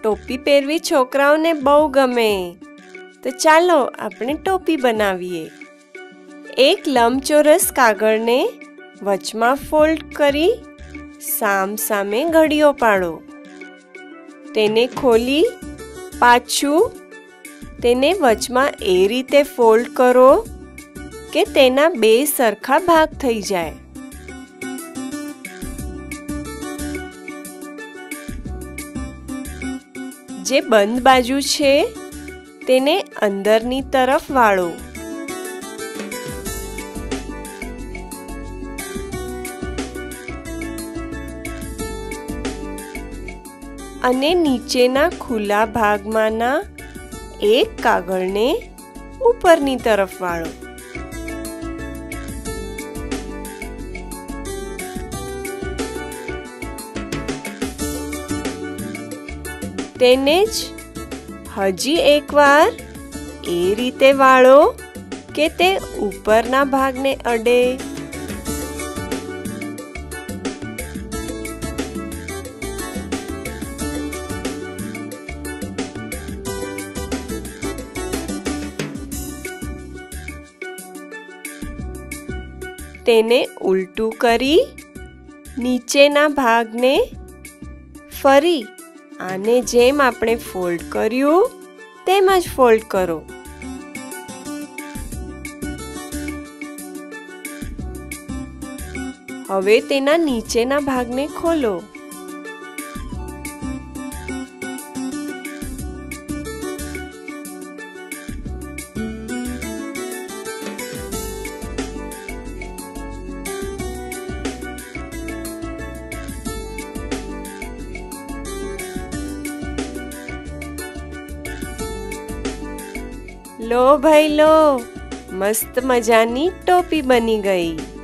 ટોપી પહેરવી છોકરાઓને બહુ ગમે, તો ચાલો આપણે ટોપી બનાવીએ। એક લંબચોરસ કાગળને વચમાં ફોલ્ડ કરી સામ સામે ઘડીઓ પાડો। તેને ખોલી પાછું તેને વચમાં એ રીતે ફોલ્ડ કરો કે તેના બે સરખા ભાગ થઈ જાય। જે બંધ બાજુ છે તેને અંદરની તરફ વાળો। અને નીચેના ખુલ્લા ભાગમાંના એક કાગળને ઉપરની તરફ વાળો। તેને જ હજી એકવાર એ રીતે વાળો કે તે ઉપરના ભાગને અડે। તેને ઉલટું કરી નીચેના ભાગને ફરી આને જેમ આપણે ફોલ્ડ કર્યું તેમ જ ફોલ્ડ કરો। હવે તેના નીચેના ભાગને ખોલો। લો ભાઈ લો, મસ્ત મજાની ટોપી બની ગઈ।